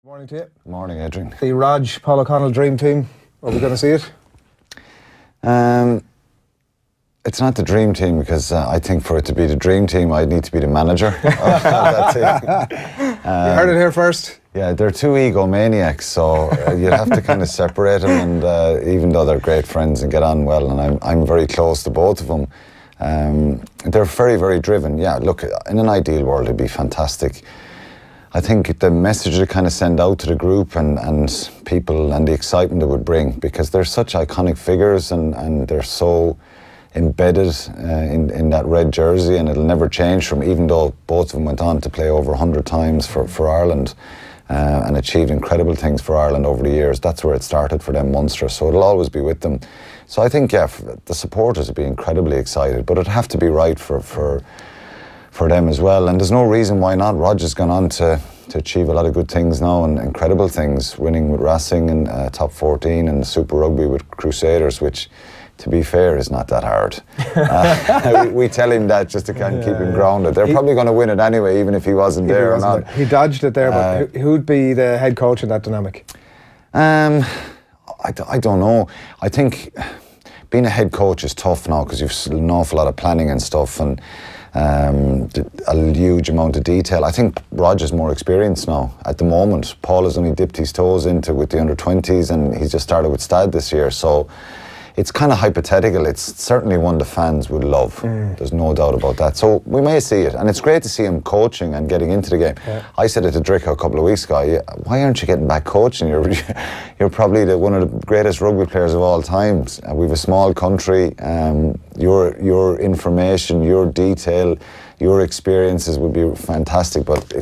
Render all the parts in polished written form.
Morning to you. Morning, Adrian. The Raj Paul O'Connell dream team. Are we going to see it? It's not the dream team because I think for it to be the dream team, I'd need to be the manager of that team. You heard it here first. Yeah, they're two egomaniacs, so you'd have to kind of separate them. And even though they're great friends and get on well, and I'm very close to both of them, they're very, very driven. Yeah, look, in an ideal world, it'd be fantastic. I think the message to kind of send out to the group and people and the excitement it would bring, because they're such iconic figures and they're so embedded in that red jersey, and it'll never change from, even though both of them went on to play over 100 times for Ireland and achieved incredible things for Ireland over the years. That's where it started for them, Munster, so it'll always be with them. So I think, yeah, the supporters would be incredibly excited, but it'd have to be right for them as well, and there's no reason why not. Roger's gone on to achieve a lot of good things now, and incredible things, winning with Racing and top 14 and Super Rugby with Crusaders, which, to be fair, is not that hard. We tell him that just to kind of keep him grounded. They're probably going to win it anyway, even if he wasn't there or not. He dodged it there, but who'd be the head coach in that dynamic? I don't know. I think being a head coach is tough now because you've an awful lot of planning and stuff, and a huge amount of detail. I think Roger's more experienced now at the moment. Paul has only dipped his toes into with the under-20s, and he's just started with Stad this year, so it's kind of hypothetical. It's certainly one the fans would love. There's no doubt about that. So we may see it, and it's great to see him coaching and getting into the game. Yeah. I said it to Dricko a couple of weeks ago, why aren't you getting back coaching? You're probably one of the greatest rugby players of all times. We've a small country. Your information, your detail, your experiences would be fantastic, but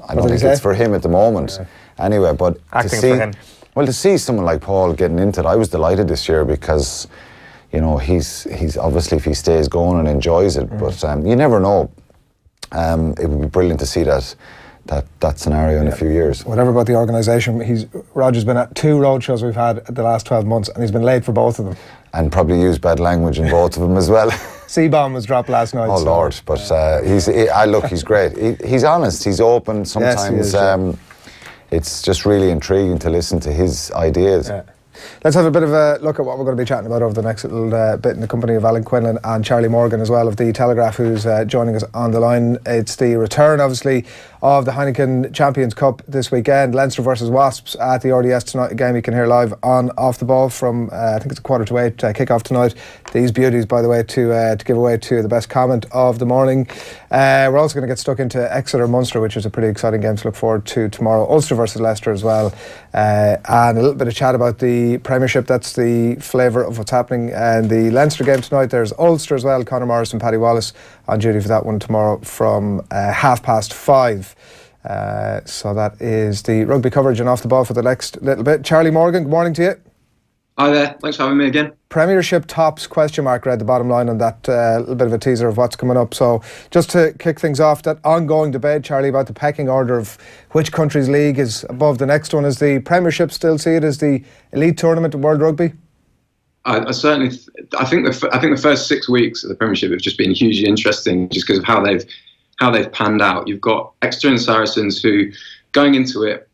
I don't think it's for him at the moment. Yeah. Anyway, but acting for him. Well, to see someone like Paul getting into it, I was delighted this year because, you know, he's obviously, if he stays going and enjoys it, but you never know. It would be brilliant to see that scenario in a few years. Whatever about the organisation, Roger's been at 2 roadshows we've had the last 12 months, and he's been late for both of them. And probably used bad language in both of them as well. C-bomb was dropped last night. Oh, so. Lord, but look, he's great. He's honest, he's open sometimes. Yes, it's just really intriguing to listen to his ideas. Yeah. Let's have a bit of a look at what we're going to be chatting about over the next little bit in the company of Alan Quinlan and Charlie Morgan as well of The Telegraph, who's joining us on the line. It's the return, obviously, of the Heineken Champions Cup this weekend. Leinster versus Wasps at the RDS tonight. A game you can hear live on Off the Ball from, I think it's 7:45 kick-off tonight. These beauties, by the way, to give away to the best comment of the morning. We're also going to get stuck into Exeter Munster, which is a pretty exciting game to look forward to tomorrow. Ulster versus Leicester as well. And a little bit of chat about the Premiership. That's the flavour of what's happening. And the Leinster game tonight, there's Ulster as well. Conor Morris and Paddy Wallace on duty for that one tomorrow from 5:30. So that is the rugby coverage and Off the Ball for the next little bit. Charlie Morgan, good morning to you. Hi there, thanks for having me again. Premiership tops ? Read the bottom line on that little bit of a teaser of what's coming up. So just to kick things off, that ongoing debate, Charlie, about the pecking order of which country's league is above the next one. Is the Premiership still see it as the elite tournament of world rugby? I certainly, I think the first 6 weeks of the Premiership have just been hugely interesting, just because of how they've panned out. You've got Exeter and Saracens who, going into it,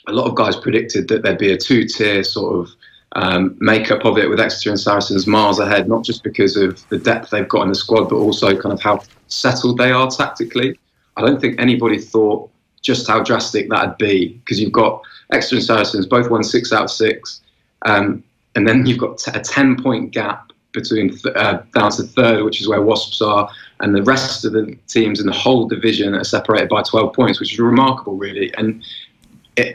a lot of guys predicted that there'd be a 2-tier sort of makeup of it, with Exeter and Saracens miles ahead, not just because of the depth they've got in the squad, but also kind of how settled they are tactically. I don't think anybody thought just how drastic that'd be, because you've got Exeter and Saracens both won 6 out of 6, and then you've got a 10-point gap between down to third, which is where Wasps are, and the rest of the teams in the whole division are separated by 12 points, which is remarkable, really. And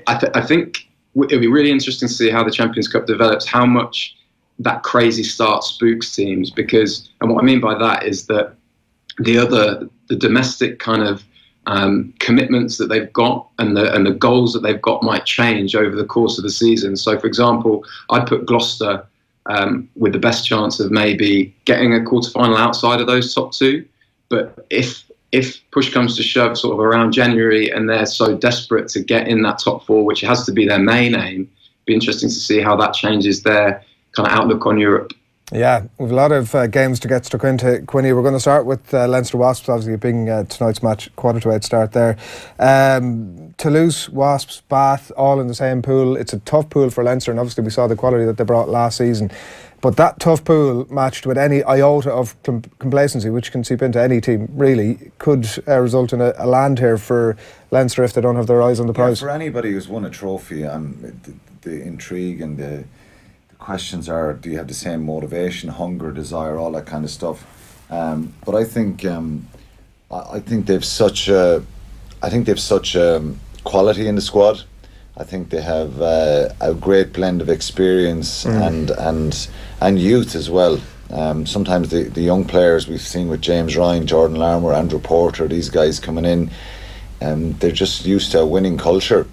I think it'll be really interesting to see how the Champions Cup develops, how much that crazy start spooks teams, because, and what I mean by that is that the domestic kind of commitments that they've got and the goals that they've got might change over the course of the season. So, for example, I'd put Gloucester with the best chance of maybe getting a quarter-final outside of those top 2, but if push comes to shove sort of around January and they're so desperate to get in that top 4, which has to be their main aim, it'd be interesting to see how that changes their kind of outlook on Europe. Yeah, we've a lot of games to get stuck into, Quinny. We're going to start with Leinster Wasps, obviously being tonight's match, 7:45 start there. Toulouse, Wasps, Bath, all in the same pool. It's a tough pool for Leinster, and obviously we saw the quality that they brought last season. But that tough pool, matched with any iota of complacency, which can seep into any team, really, could result in a land here for Leinster if they don't have their eyes on the prize. For anybody who's won a trophy, the intrigue and the questions are: do you have the same motivation, hunger, desire, all that kind of stuff? But I think they've such quality in the squad. I think they have a great blend of experience and youth as well. Sometimes the young players we've seen with James Ryan, Jordan Larmour, Andrew Porter, these guys coming in, they're just used to a winning culture.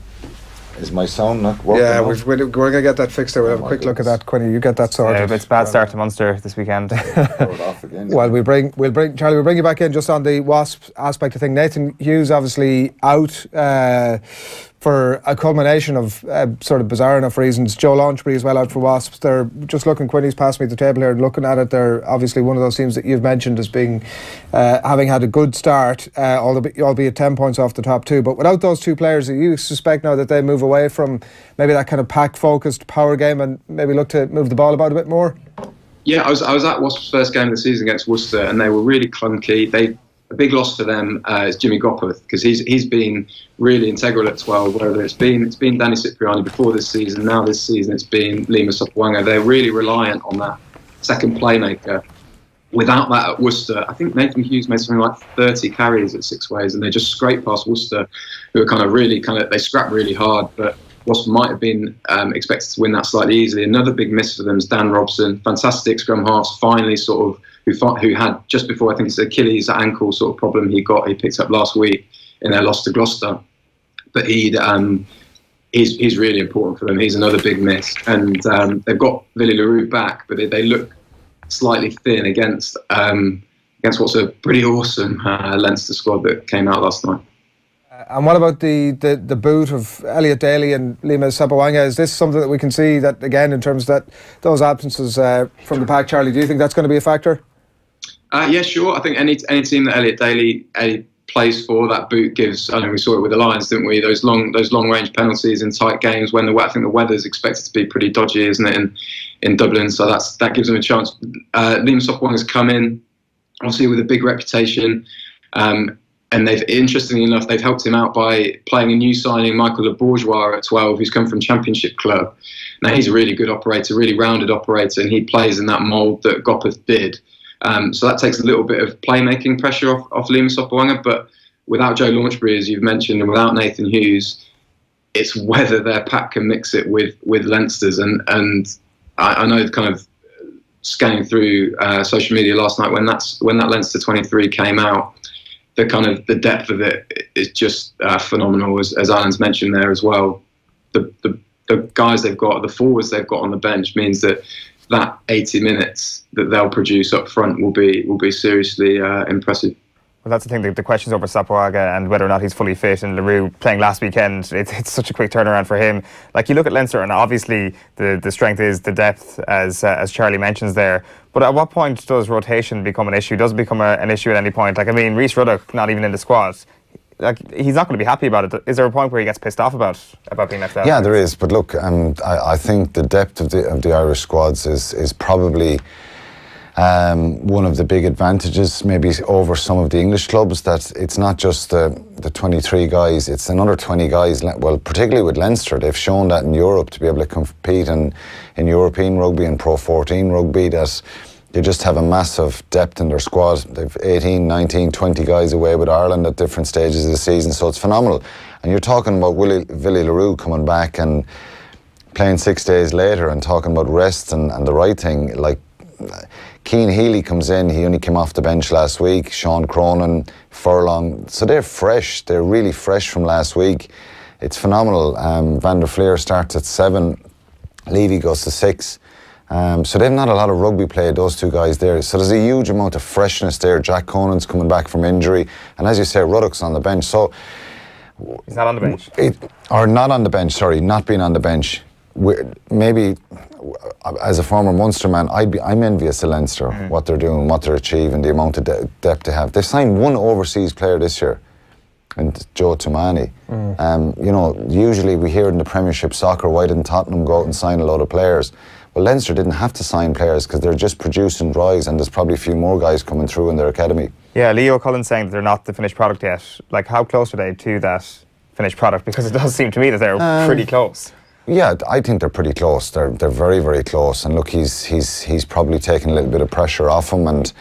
Is my sound not working? Yeah, we're going to get that fixed there. We'll have a quick look at that, Quinny. You get that sorted. It's a bad start to Munster this weekend. Well, we'll bring Charlie. We'll bring you back in just on the Wasps aspect of things. Nathan Hughes obviously out for a culmination of sort of bizarre enough reasons. Joe Launchbury as well out for Wasps. They're just looking. Quinny's passed me the table here and looking at it. They're obviously one of those teams that you've mentioned as being having had a good start, albeit 10 points off the top two. But without those two players, do you suspect now that they move away from maybe that kind of pack-focused power game and maybe look to move the ball about a bit more? Yeah, I was at Wasps' first game of the season against Worcester, and they were really clunky. A big loss for them is Jimmy Gopperth, because he's been really integral at 12. Whether it's been Danny Cipriani before this season, now this season it's been Lima Sopoaga. They're really reliant on that second playmaker. Without that at Worcester, I think Nathan Hughes made something like 30 carries at Six Ways, and they just scraped past Worcester, who are they scrapped really hard, but Wasps might have been expected to win that slightly easily. Another big miss for them is Dan Robson, fantastic scrum halves, finally sort of who had just before, I think it's Achilles ankle sort of problem he picked up last week in their loss to Gloucester. But he's really important for them. He's another big miss. And they've got Willie Leroux back, but they look slightly thin against what's a pretty awesome Leinster squad that came out last night. And what about the boot of Elliot Daly and Lima Sopoaga? Is this something that we can see that, again, in terms of those absences from the pack, Charlie, do you think that's going to be a factor? Yeah, sure. I think any team that Elliot Daly plays for, that boot gives. I know we saw it with the Lions, didn't we? Those long range penalties in tight games when I think the weather's expected to be pretty dodgy, isn't it, in Dublin? So that gives them a chance. Liam Sopoaga's come in, obviously with a big reputation, and interestingly enough, they've helped him out by playing a new signing, Michael Le Bourgeois, at 12, who's come from Championship club. Now he's a really good operator, really rounded operator, and he plays in that mould that Gopperth did. So that takes a little bit of playmaking pressure off Lima Sopoaga, but without Joe Launchbury, as you've mentioned, and without Nathan Hughes, it's whether their pack can mix it with Leinster's. And I know kind of scanning through social media last night when that Leinster 23 came out, the depth of it is just phenomenal, as Alan's mentioned there as well. The guys they've got, the forwards they've got on the bench means that 80 minutes that they'll produce up front will be seriously impressive. Well, that's the thing, the questions over Sopoaga and whether or not he's fully fit, and Leroux playing last weekend, it's such a quick turnaround for him. Like, you look at Leinster, and obviously the strength is the depth, as Charlie mentions there. But at what point does rotation become an issue? Does it become an issue at any point? Like, I mean, Rhys Ruddock not even in the squad. Like, he's not going to be happy about it. Is there a point where he gets pissed off about being left out? Yeah, there is. But look, I think the depth of the Irish squads is probably one of the big advantages, maybe over some of the English clubs, that it's not just the 23 guys, it's another 20 guys. Well, particularly with Leinster, they've shown that in Europe to be able to compete in European rugby and Pro 14 rugby, that they just have a massive depth in their squad. They've 18, 19, 20 guys away with Ireland at different stages of the season, so it's phenomenal. And you're talking about Willie Leroux coming back and playing 6 days later and talking about rest and the right thing. Like, Cian Healy comes in, he only came off the bench last week, Sean Cronin, Furlong, so they're fresh, they're really fresh from last week. It's phenomenal. Van der Fleer starts at 7, Levy goes to 6. So they've not a lot of rugby play, those two guys there. So there's a huge amount of freshness there. Jack Conan's coming back from injury. And as you say, Ruddock's on the bench. So he's not on the bench. Not being on the bench. maybe as a former Munster man, I'm envious of Leinster, what they're doing, what they're achieving, the amount of depth they have. They signed one overseas player this year, and Joe Tumani. You know, usually we hear in the Premiership soccer, why didn't Tottenham go out and sign a load of players? Well, Leinster didn't have to sign players because they're just producing rise, and there's probably a few more guys coming through in their academy. Yeah, Leo Cullen's saying that they're not the finished product yet. Like, how close are they to that finished product? Because it does seem to me that they're pretty close. Yeah, I think they're pretty close. They're very, very close. And look, he's probably taken a little bit of pressure off them. And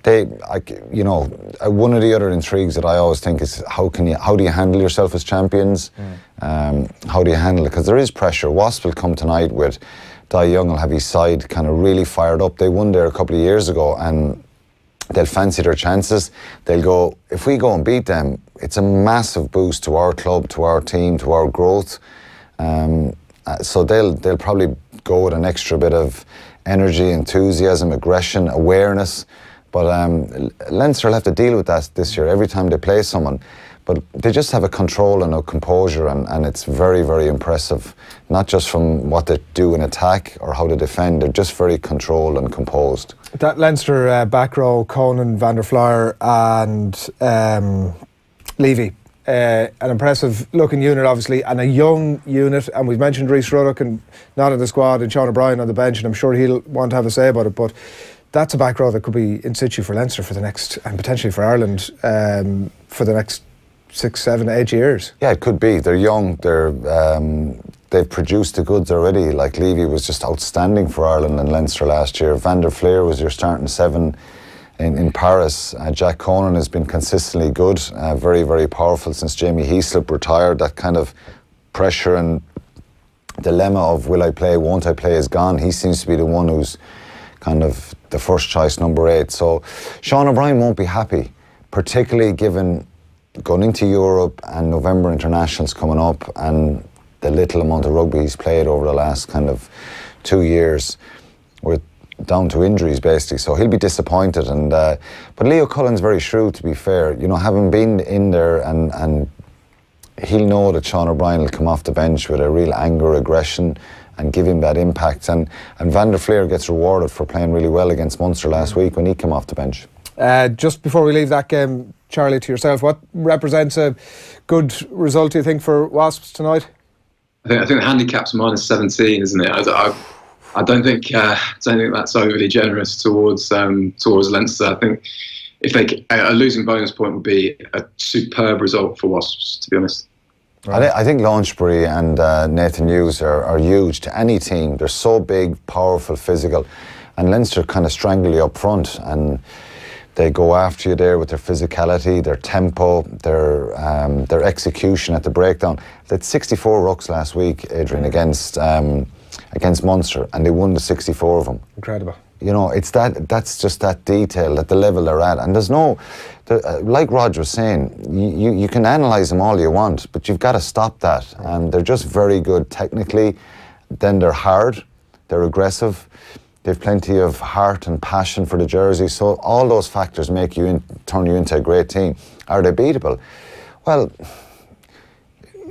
you know, one of the other intrigues that I always think is how do you handle yourself as champions? How do you handle it? Because there is pressure. Wasps will come tonight with Di Young will have his side kind of really fired up. They won there a couple of years ago, and they'll fancy their chances. They'll go, if we go and beat them, it's a massive boost to our club, to our team, to our growth. So they'll probably go with an extra bit of energy, enthusiasm, aggression, awareness. But Leinster will have to deal with that this year every time they play someone. But they just have a control and a composure, and it's very, very impressive. Not just from what they do in attack or how they defend, they're just very controlled and composed. That Leinster back row, Conan, Van der Flyer and Levy, an impressive looking unit obviously, and a young unit, and we've mentioned Rhys Ruddock and not in the squad, and Sean O'Brien on the bench, and I'm sure he'll want to have a say about it, but that's a back row that could be in situ for Leinster for the next, and potentially for Ireland for the next 6, 7, 8 years. Yeah, it could be. They're young. They've produced the goods already. Like Levy was just outstanding for Ireland and Leinster last year. Van der Flyer was your starting 7 in Paris. Jack Conan has been consistently good, very, very powerful since Jamie Heaslip retired. That kind of pressure and dilemma of will I play, won't I play is gone. He seems to be the one who's kind of the first choice, number 8. So Sean O'Brien won't be happy, particularly given going into Europe and November internationals coming up and the little amount of rugby he's played over the last kind of 2 years. We're down to injuries basically, so he'll be disappointed. And but Leo Cullen's very shrewd, to be fair. You know, having been in there, and he'll know that Sean O'Brien will come off the bench with a real anger, aggression, and give him that impact. And Van der Flyer gets rewarded for playing really well against Munster last week when he came off the bench. Just before we leave that game, Charlie, to yourself, what represents a good result, do you think, for Wasps tonight? I think the handicap's -17, isn't it? I don't think that's overly generous towards Leinster. I think if a losing bonus point would be a superb result for Wasps, to be honest. Right. I think Launchbury and Nathan Hughes are huge to any team. They're so big, powerful, physical, and Leinster kind of strangle you up front, and they go after you there with their physicality, their tempo, their execution at the breakdown. They had 64 rucks last week, Adrian, against Munster, and they won the 64 of them. Incredible. You know, that's just that detail at the level they're at. And there's no, like Rog was saying, you can analyse them all you want, but you've got to stop that. And they're just very good technically. Then they're hard, they're aggressive. They've plenty of heart and passion for the jersey. So all those factors make you turn you into a great team. Are they beatable? Well,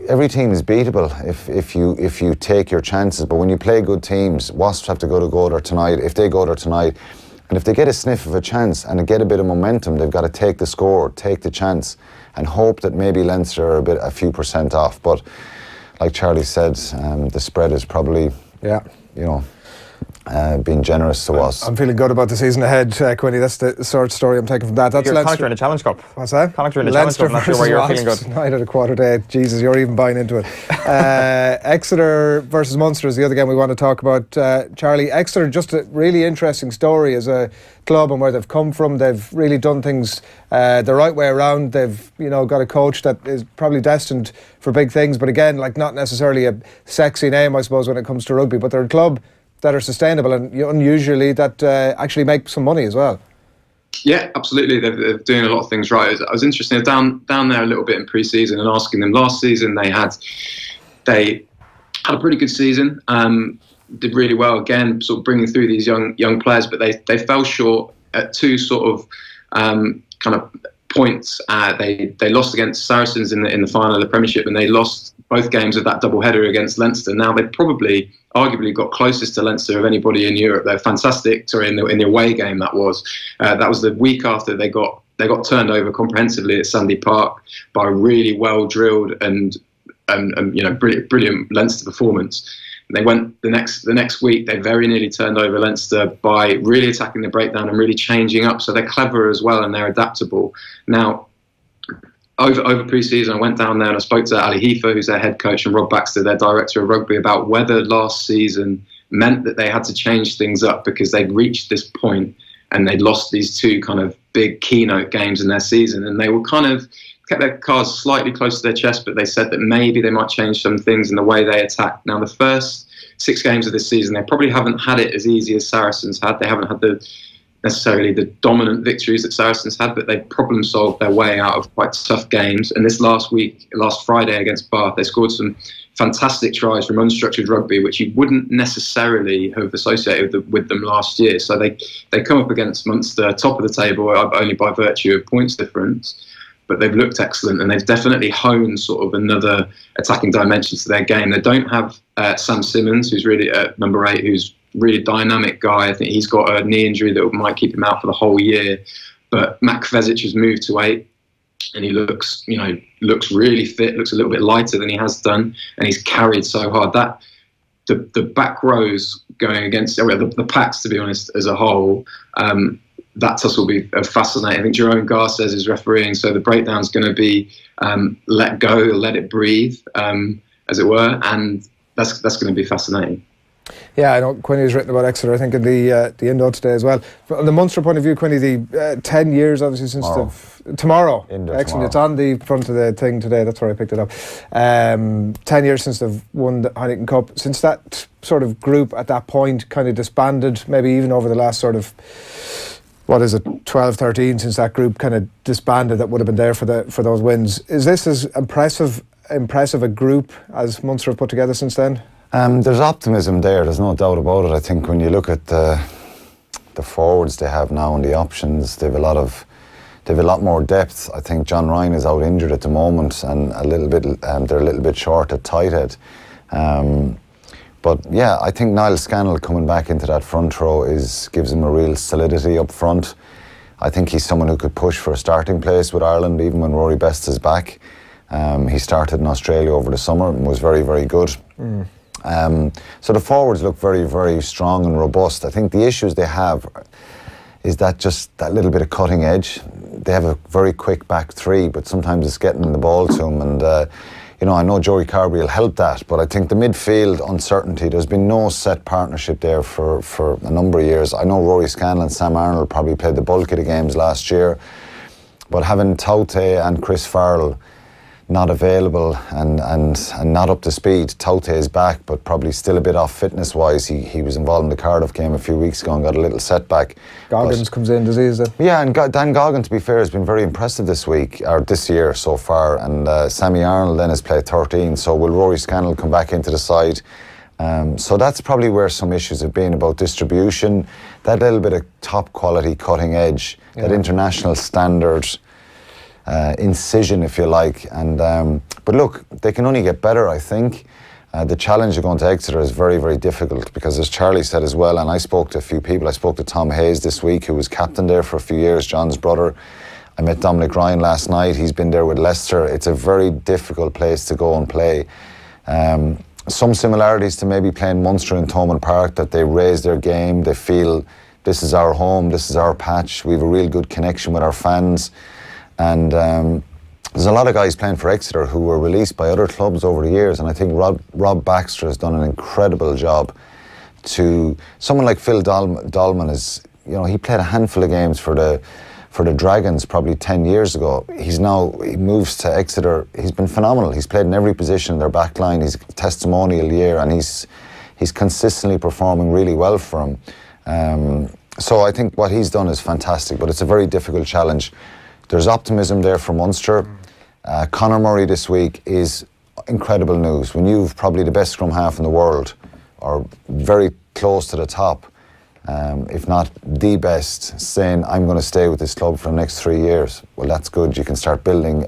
every team is beatable if you take your chances. But when you play good teams, Wasps have to go there tonight. If they go there tonight, and if they get a sniff of a chance and they get a bit of momentum, they've got to take the score, take the chance, and hope that maybe Leinster are a few percent off. But like Charlie said, the spread is probably, you know, being generous to us. I'm feeling good about the season ahead, Quinny. That's the sort of story I'm taking from that. That's Connacht in the Challenge Cup. What's that? Connacht in the Challenge Cup. I'm not sure where you're feeling good. Tonight at 7:15. Jesus, you're even buying into it. Exeter versus Munster is the other game we want to talk about. Charlie, Exeter, just a really interesting story as a club and where they've come from. They've really done things the right way around. They've, you know, got a coach that is probably destined for big things, but again, like, not necessarily a sexy name, I suppose, when it comes to rugby, but they're a club that are sustainable and unusually that actually make some money as well. Yeah, absolutely. They're doing a lot of things right. I was interested down there a little bit in pre-season and asking them. Last season they had a pretty good season. Did really well again, sort of bringing through these young players, but they fell short at 2 sort of kind of points. They lost against Saracens in the final of the Premiership, and they lost both games of that double header against Leinster. Now they've probably, arguably, got closest to Leinster of anybody in Europe. They're fantastic. Sorry, in the away game that was the week after they got turned over comprehensively at Sandy Park by a really well drilled and brilliant Leinster performance. They went the next week. They very nearly turned over Leinster by really attacking the breakdown and really changing up. So they're clever as well, and they're adaptable. Now, over pre-season, I went down there and I spoke to Ali Heifer, who's their head coach, and Rob Baxter, their director of rugby, about whether last season meant that they had to change things up because they'd reached this point and they'd lost these two kind of big keynote games in their season, and they were kind of kept their cards slightly close to their chest, but they said that maybe they might change some things in the way they attack. Now, the first 6 games of this season, they probably haven't had it as easy as Saracens had. They haven't had necessarily the dominant victories that Saracens had, but they problem solved their way out of quite tough games. And this last Friday against Bath, they scored some fantastic tries from unstructured rugby, which you wouldn't necessarily have associated with them last year. So they come up against Munster, top of the table, only by virtue of points difference. But they've looked excellent, and they've definitely honed sort of another attacking dimension to their game. They don't have Sam Simmons, who's really at number 8, who's really dynamic guy. I think he's got a knee injury that might keep him out for the whole year. But Matt Kvesic has moved to 8, and he looks really fit, looks a little bit lighter than he has done, and he's carried so hard. That the back rows going against the Pats, to be honest, as a whole. That tussle will be fascinating. I think Jerome Garces is refereeing, so the breakdown's going to be let go, let it breathe, as it were, and that's going to be fascinating. Yeah, I know Quinny's written about Exeter, I think, in the Indo today as well. From the Munster point of view, Quinny, the 10 years, obviously, since tomorrow. Excellent. Tomorrow. It's on the front of the thing today. That's where I picked it up. 10 years since they've won the Heineken Cup. Since that sort of group at that point kind of disbanded, maybe even over the last sort of, 12, 13, since that group kind of disbanded that would have been there for those wins. Is this as impressive a group as Munster have put together since then? There's optimism there's no doubt about it. I think when you look at the forwards they have now and the options, they've a lot more depth. I think John Ryan is out injured at the moment, and they're a little bit short at tight head. But yeah, I think Niall Scannell coming back into that front row gives him a real solidity up front. I think he's someone who could push for a starting place with Ireland even when Rory Best is back. He started in Australia over the summer and was very, very good. So the forwards look very, very strong and robust. I think the issues they have is that little bit of cutting edge. They have a very quick back 3, but sometimes it's getting the ball to them. And I know Joey Carbery will help that, but I think the midfield uncertainty, there's been no set partnership there for a number of years. I know Rory Scannell and Sam Arnold probably played the bulk of the games last year, but having Taute and Chris Farrell not available and not up to speed. Taute is back, but probably still a bit off fitness-wise. He was involved in the Cardiff game a few weeks ago and got a little setback. Goggins comes in, does he? Is it? Yeah, and Dan Goggins, to be fair, has been very impressive this year so far. And Sammy Arnold then has played 13. So will Rory Scannell come back into the side? So that's probably where some issues have been about distribution. That little bit of top quality cutting edge, that international standard. Incision, if you like, but look, they can only get better. I think the challenge of going to Exeter is very, very difficult because, as Charlie said as well, and I spoke to a few people. I spoke to Tom Hayes this week, who was captain there for a few years, John's brother. I met Dominic Ryan last night. He's been there with Leicester. It's a very difficult place to go and play. Some similarities to maybe playing Munster in Thomond Park, that they raise their game. They feel this is our home, this is our patch. We have a real good connection with our fans. And there's a lot of guys playing for Exeter who were released by other clubs over the years, and I think Rob Baxter has done an incredible job. Someone like Phil Dolman he played a handful of games for the Dragons probably 10 years ago. He moves to Exeter. He's been phenomenal. He's played in every position in their back line. He's a testimonial year, and he's consistently performing really well for him. So I think what he's done is fantastic, but it's a very difficult challenge. There's optimism there for Munster. Conor Murray this week is incredible news. When you've probably the best scrum half in the world, or very close to the top, if not the best, saying I'm going to stay with this club for the next 3 years. Well, that's good. You can start building,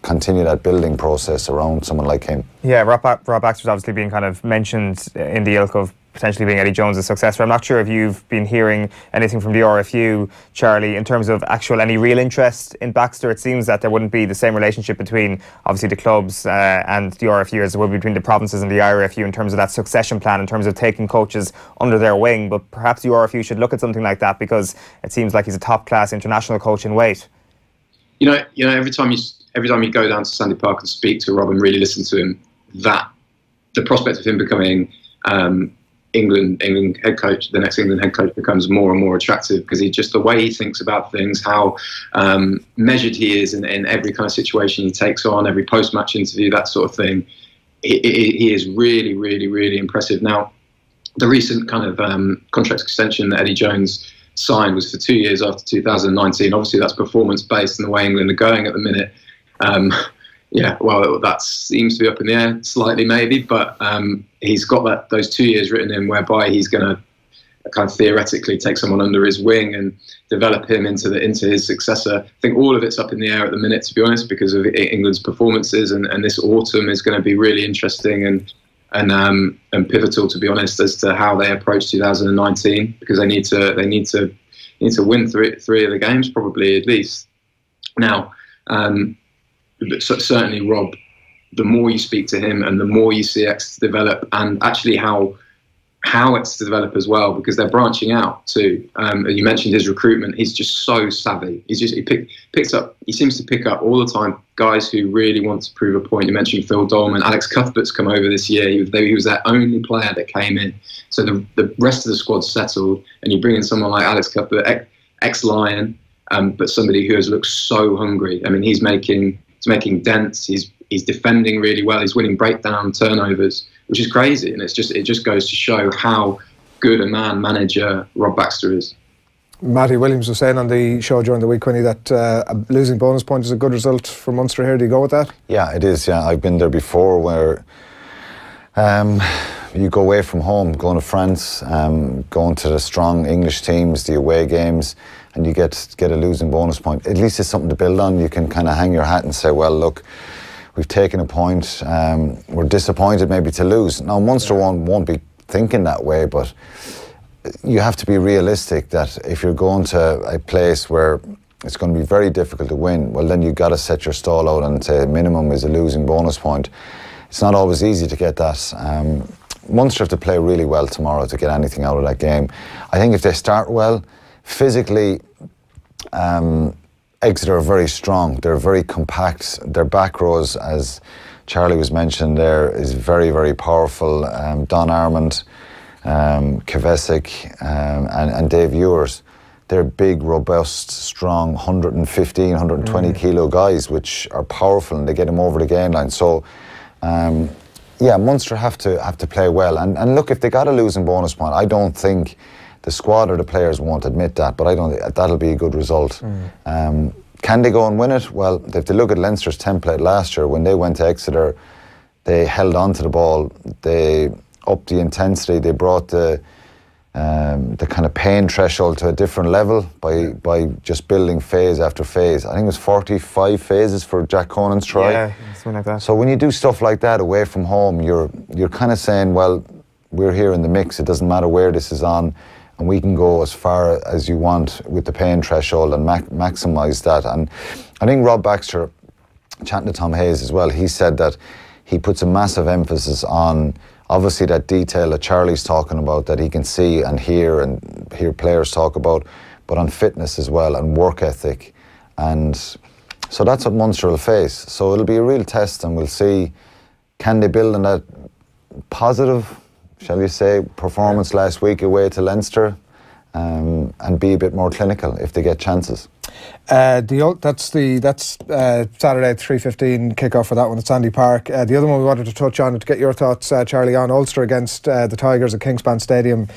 continue that building process around someone like him. Yeah, Rob Baxter's obviously being kind of mentioned in the ilk of potentially being Eddie Jones' successor. I'm not sure if you've been hearing anything from the RFU, Charlie, in terms of any real interest in Baxter. It seems that there wouldn't be the same relationship between obviously the clubs and the RFU as there would be between the provinces and the IRFU in terms of that succession plan, in terms of taking coaches under their wing. But perhaps the RFU should look at something like that, because it seems like he's a top-class international coach in weight. You know, every time you go down to Sandy Park and speak to Rob and really listen to him, that the prospect of him becoming England head coach, the next England head coach, becomes more and more attractive, because the way he thinks about things, how measured he is in every kind of situation he takes on, every post-match interview, that sort of thing. He is really, really, really impressive. Now, the recent kind of contract extension that Eddie Jones signed was for 2 years after 2019. Obviously, that's performance-based in the way England are going at the minute. Yeah, well, that seems to be up in the air slightly, maybe, but he's got those 2 years written in, whereby he's going to kind of theoretically take someone under his wing and develop him into his successor. I think all of it's up in the air at the minute, to be honest, because of England's performances, and this autumn is going to be really interesting and pivotal, to be honest, as to how they approach 2019, because they need to win three of the games, probably, at least. Now. But certainly, Rob, the more you speak to him and the more you see Exeter develop, and actually how Exeter develop as well, because they're branching out too. You mentioned his recruitment. He's just so savvy. He seems to pick up all the time guys who really want to prove a point. You mentioned Phil Dolman. Alex Cuthbert's come over this year. He was their only player that came in. So the rest of the squad's settled, and you bring in someone like Alex Cuthbert, ex-Lion, but somebody who has looked so hungry. I mean, he's making dents. He's defending really well. He's winning breakdown turnovers, which is crazy. And it just goes to show how good a manager Rob Baxter is. Matty Williams was saying on the show during the week, Quinny, that a losing bonus point is a good result for Munster here. Do you go with that? Yeah, it is. Yeah, I've been there before, where you go away from home, going to France, going to the strong English teams, the away games, and you get a losing bonus point. At least it's something to build on. You can kind of hang your hat and say, well, look, we've taken a point. We're disappointed maybe to lose. Now, Munster won't be thinking that way, but you have to be realistic that if you're going to a place where it's going to be very difficult to win, well, then you've got to set your stall out and say minimum is a losing bonus point. It's not always easy to get that. Munster have to play really well tomorrow to get anything out of that game. I think if they start well, physically, Exeter are very strong. They're very compact. Their back rows, as Charlie was mentioning there, is very, very powerful. Don Armand, Kvesic, and Dave Ewers. They're big, robust, strong, 115, 120 kilo guys, which are powerful, and they get them over the game line. So, yeah, Munster have to play well. And look, if they got a losing bonus point, I don't think the squad or the players won't admit that, but I don't think that'll be a good result. Can they go and win it? Well, if they look at Leinster's template last year, when they went to Exeter, they held on to the ball, they upped the intensity, they brought the kind of pain threshold to a different level by just building phase after phase. I think it was 45 phases for Jack Conan's try. Yeah, something like that. So when you do stuff like that away from home, you're kind of saying, well, we're here in the mix. It doesn't matter where this is on, and we can go as far as you want with the pain threshold and maximise that. And I think Rob Baxter, chatting to Tom Hayes as well, he said that he puts a massive emphasis on obviously that detail that Charlie's talking about, that he can see and hear players talk about, but on fitness as well and work ethic. And so that's what Munster will face. So it'll be a real test, and we'll see, can they build on that positive, shall we say, performance last week away to Leinster, and be a bit more clinical if they get chances. That's Saturday at 3:15 kickoff for that one at Sandy Park. The other one we wanted to touch on, to get your thoughts, Charlie, on Ulster against the Tigers at Kingspan Stadium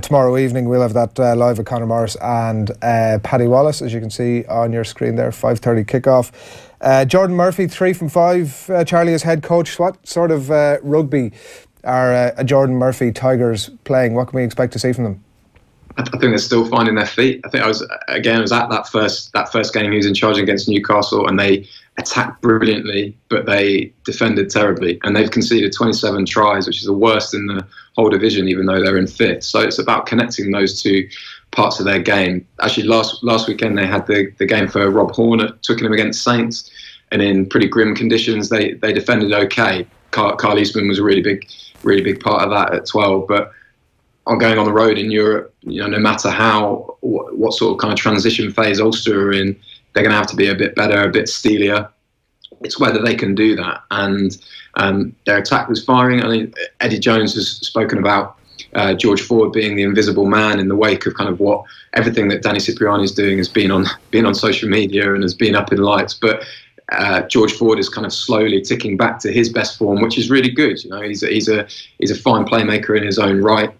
tomorrow evening. We'll have that live with Conor Morris and Paddy Wallace, as you can see on your screen there. 5:30 kickoff. Jordan Murphy, 3 from 5. Charlie as head coach. What sort of rugby are Jordan Murphy Tigers playing? What can we expect to see from them? I think they're still finding their feet. I think I was at that first game he was in charge against Newcastle, and they attacked brilliantly, but they defended terribly, and they've conceded 27 tries, which is the worst in the whole division, even though they're in fifth. So it's about connecting those two parts of their game. Actually, last weekend they had the game for Rob Horner, Twickenham against Saints, and in pretty grim conditions they defended okay. Carl Eastman was a really big part of that at 12, but on going on the road in Europe, no matter what sort of kind of transition phase Ulster are in, they're going to have to be a bit better, a bit steelier. It's whether they can do that. And their attack was firing. I mean, Eddie Jones has spoken about George Ford being the invisible man in the wake of kind of what everything that Danny Cipriani is doing has been on social media and has been up in lights. But George Ford is kind of slowly ticking back to his best form, which is really good. He's a fine playmaker in his own right,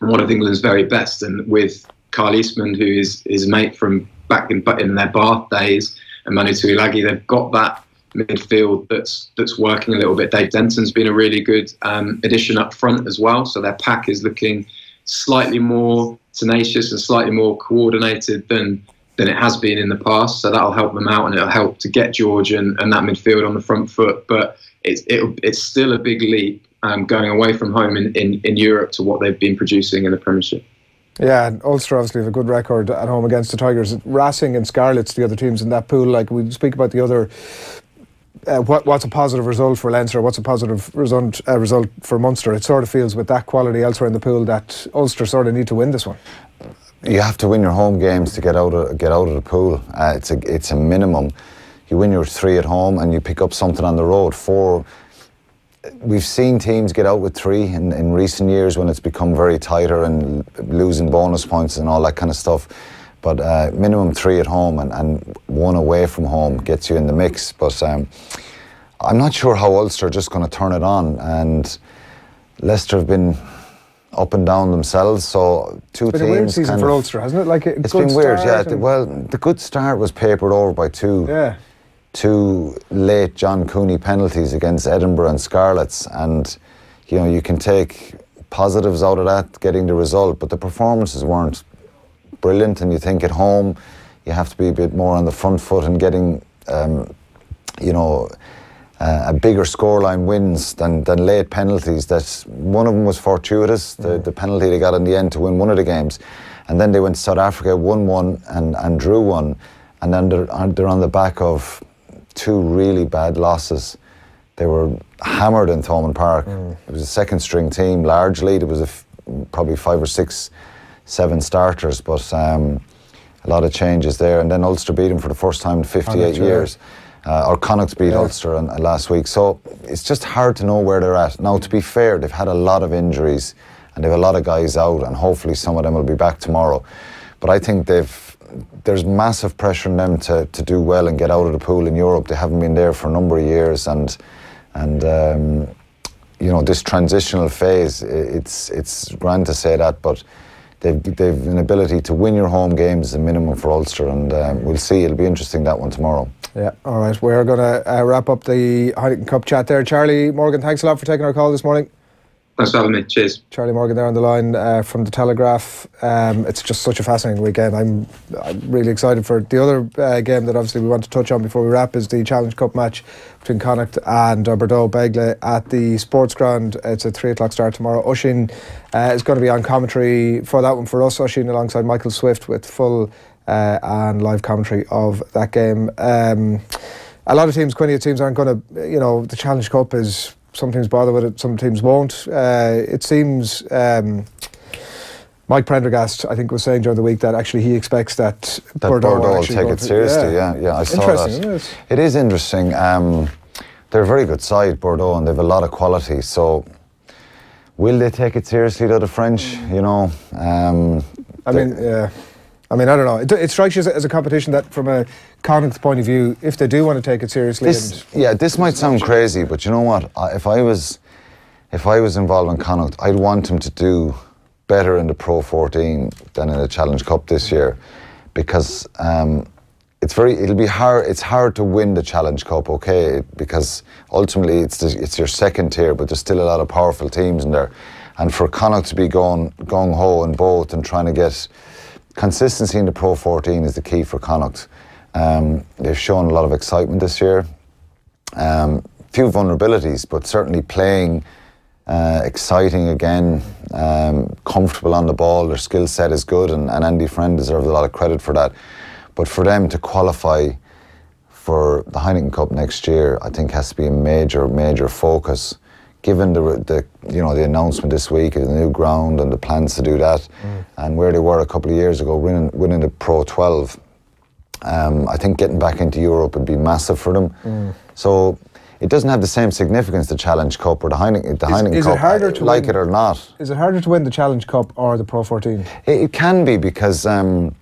and one of England's very best. And with Carl Eastman, who is his mate from back in their Bath days, and Manu Tuilagi, they've got that midfield that's working a little bit. Dave Denton's been a really good addition up front as well. So their pack is looking slightly more tenacious and slightly more coordinated than it has been in the past. So that'll help them out, and it'll help to get George and that midfield on the front foot. But it's still a big leap going away from home in Europe to what they've been producing in the Premiership. Yeah, and Ulster obviously have a good record at home against the Tigers. Racing and Scarlets, the other teams in that pool. Like, we speak about the other. What's a positive result for Leinster? What's a positive result for Munster? It sort of feels with that quality elsewhere in the pool that Ulster sort of need to win this one. You have to win your home games to get out of the pool. It's a minimum. You win your 3 at home and you pick up something on the road. 4. We've seen teams get out with 3 in recent years when it's become very tighter and losing bonus points and all that kind of stuff. But minimum 3 at home and 1 away from home gets you in the mix. But I'm not sure how Ulster are just going to turn it on. And Leicester have been up and down themselves. So two teams. It's been a weird season for Ulster, hasn't it? It's been weird, yeah. Well, the good start was papered over by 2 late John Cooney penalties against Edinburgh and Scarlets, and you can take positives out of that, getting the result, but the performances weren't brilliant. And you think at home you have to be a bit more on the front foot and getting a bigger scoreline wins than late penalties. That one of them was fortuitous, the penalty they got in the end to win one of the games, and then they went to South Africa, won 1 and drew 1, and then they're on the back of 2 really bad losses. They were hammered in Thomond Park. It was a second string team largely. There was probably 5 or 6, 7 starters, but a lot of changes there. And then Ulster beat them for the first time in 58 years. Or Connacht beat Ulster last week. So it's just hard to know where they're at. Now, to be fair, they've had a lot of injuries and they've a lot of guys out, and hopefully some of them will be back tomorrow. But I think there's massive pressure on them to do well and get out of the pool in Europe. They haven't been there for a number of years, and this transitional phase, it's grand to say that, but they've an ability to win your home games as a minimum for Ulster, and we'll see. It'll be interesting, that one tomorrow. Yeah, all right. We're going to wrap up the Heineken Cup chat there. Charlie Morgan, thanks a lot for taking our call this morning. Thanks for having me. Cheers. Charlie Morgan there on the line from The Telegraph. It's just such a fascinating weekend. I'm really excited for the other game that obviously we want to touch on before we wrap, is the Challenge Cup match between Connacht and Bordeaux Begley at the Sports Ground. It's a 3 o'clock start tomorrow. Oisín is going to be on commentary for that one for us. Oisín alongside Michael Swift with full and live commentary of that game. A lot of teams, Quinny, it seems, aren't going to, the Challenge Cup is... Some teams bother with it, some teams won't. It seems Mike Prendergast, I think, was saying during the week that actually he expects that Bordeaux will take it seriously. Yeah, I saw that. Isn't it? It is interesting. They're a very good side, Bordeaux, and they've a lot of quality. So, will they take it seriously, though, the French? I mean, I don't know. It strikes you as a competition that, from a Connacht point of view, if they do want to take it seriously... This might sound crazy, but you know what? If I was involved in Connacht, I'd want them to do better in the Pro 14 than in the Challenge Cup this year, because it'll be hard. It's hard to win the Challenge Cup, okay? Because ultimately it's your second tier, but there's still a lot of powerful teams in there. And for Connacht to be going gung-ho in both and trying to get consistency in the Pro 14 is the key for Connacht. They've shown a lot of excitement this year. Few vulnerabilities, but certainly playing exciting again, comfortable on the ball. Their skill set is good, and Andy Friend deserves a lot of credit for that. But for them to qualify for the Heineken Cup next year, I think has to be a major focus. Given the announcement this week of the new ground and the plans to do that, and where they were a couple of years ago, winning the Pro 12, I think getting back into Europe would be massive for them. So it doesn't have the same significance, the Challenge Cup or the Heineken Cup. It harder to like win, it or not? Is it harder to win the Challenge Cup or the Pro 14? It can be, because I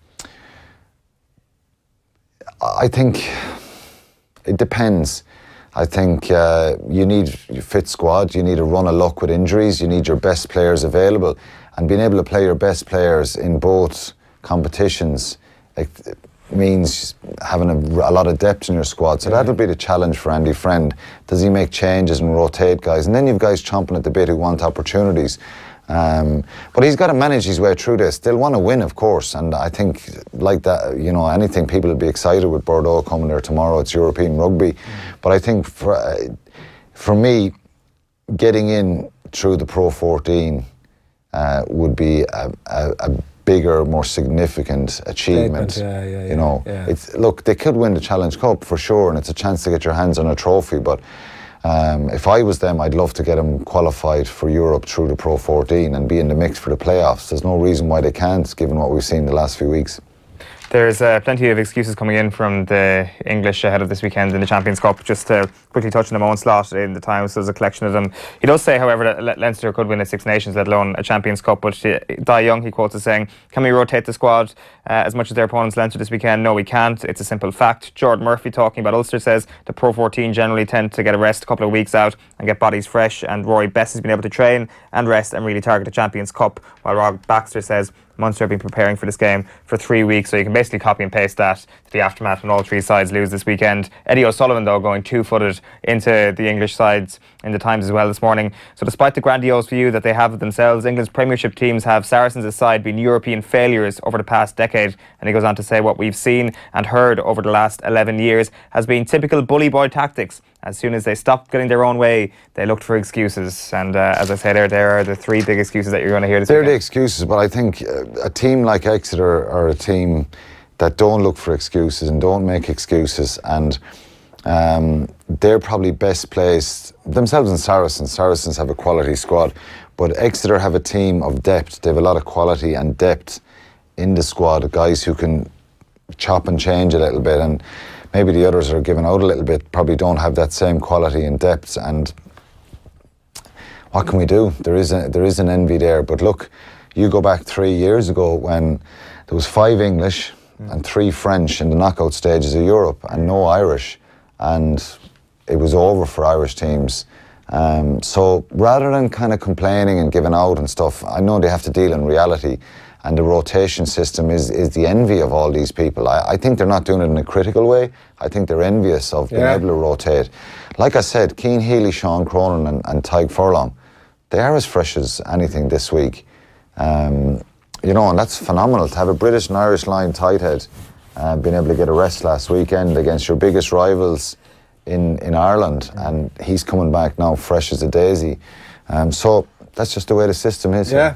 think it depends. I think you need a fit squad, you need a run of luck with injuries, you need your best players available, and being able to play your best players in both competitions means having a lot of depth in your squad. So that'll be the challenge for Andy Friend. Does he make changes and rotate guys? And then you've guys chomping at the bit who want opportunities. But he's got to manage his way through this. They'll want to win, of course, and I think like that, anything, people will be excited with Bordeaux coming there tomorrow. It's European rugby. But I think for me, getting in through the Pro 14 would be a bigger, more significant achievement. Look, they could win the Challenge Cup for sure, and it's a chance to get your hands on a trophy, but if I was them, I'd love to get them qualified for Europe through the Pro 14 and be in the mix for the playoffs. There's no reason why they can't, given what we've seen the last few weeks. There's plenty of excuses coming in from the English ahead of this weekend in the Champions Cup. Just to quickly touch on the Moan slot in the Times, there's a collection of them. He does say, however, that Leinster could win a Six Nations, let alone a Champions Cup. But Dai Young, he quotes as saying, "Can we rotate the squad as much as their opponents Leinster this weekend? No, we can't. It's a simple fact." Jordan Murphy, talking about Ulster, says the Pro 14 generally tend to get a rest a couple of weeks out and get bodies fresh. And Rory Best has been able to train and rest and really target the Champions Cup. While Rob Baxter says Munster have been preparing for this game for 3 weeks, so you can basically copy and paste that to the aftermath when all three sides lose this weekend. Eddie O'Sullivan, though, going two-footed into the English sides in the Times as well this morning. So despite the grandiose view that they have of themselves, England's Premiership teams have, Saracens aside, been European failures over the past decade. And he goes on to say what we've seen and heard over the last 11 years has been typical bully boy tactics. As soon as they stopped getting their own way, they looked for excuses. And as I said, there are the three big excuses that you're going to hear this weekend. They're the excuses, but I think a team like Exeter are a team that don't look for excuses and don't make excuses. And they're probably best placed, themselves and Saracens. Saracens have a quality squad, but Exeter have a team of depth. They have a lot of quality and depth in the squad, guys who can chop and change a little bit, and maybe the others are giving out a little bit, probably don't have that same quality and depth. And what can we do? There is an envy there. But look, you go back 3 years ago when there was 5 English and 3 French in the knockout stages of Europe and no Irish, and it was over for Irish teams. So rather than kind of complaining and giving out and stuff, I know they have to deal in reality. And the rotation system is the envy of all these people. I think they're not doing it in a critical way. I think they're envious of being able to rotate. Like I said, Cian Healy, Sean Cronin and Tadhg Furlong, they are as fresh as anything this week. And that's phenomenal to have a British and Irish line tight head being able to get a rest last weekend against your biggest rivals in Ireland. And he's coming back now fresh as a daisy. So that's just the way the system is. Yeah.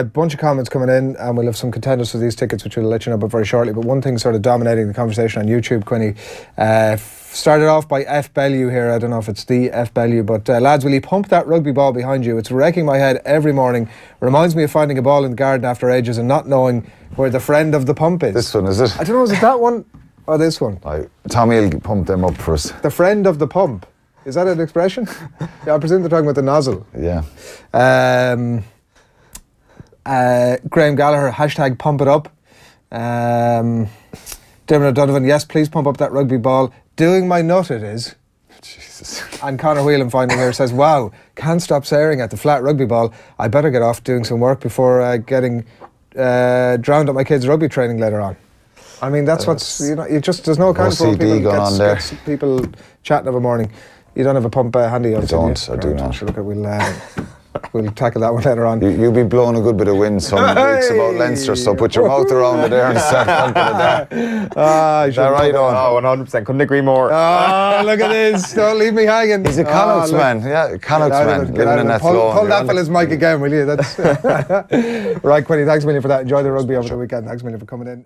Bunch of comments coming in, and we'll have some contenders for these tickets, which we'll let you know about very shortly. But one thing sort of dominating the conversation on YouTube, Quinny, started off by F. Bellew here. I don't know if it's the F. Bellew, but lads, will you pump that rugby ball behind you? It's wrecking my head every morning. Reminds me of finding a ball in the garden after ages and not knowing where the friend of the pump is. This one, is it? I don't know, is it that one or this one? Tommy will pump them up for us. The friend of the pump. Is that an expression? Yeah, I presume they're talking about the nozzle. Yeah. Graham Gallagher, hashtag pump it up. Dermot O'Donovan, yes, please pump up that rugby ball. Doing my nut it is. Jesus. And Conor Whelan finally here says, wow, can't stop staring at the flat rugby ball. I better get off doing some work before getting drowned at my kids' rugby training later on. I mean, that's what's, there's no account for people going on there. Gets people chatting of a morning. You don't have a pump handy? I don't, I do not. Look, we'll we'll tackle that one later on. You'll be blowing a good bit of wind some weeks about Leinster, so put your mouth around it there and start pumping it there. Is that right on? Oh, 100%. Couldn't agree more. Oh, look at this. Don't leave me hanging. He's a Connacht man. Yeah, Connacht man. Living in Athlone. Pull that fella's mic again, will you? That's right, Quinny. Thanks a million for that. Enjoy the rugby over the weekend. Thanks a million for coming in.